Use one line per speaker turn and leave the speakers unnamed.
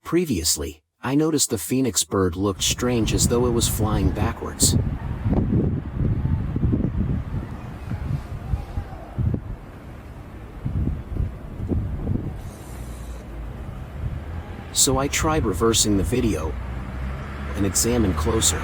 Previously, I noticed the phoenix bird looked strange as though it was flying backwards. So I tried reversing the video and examined closer.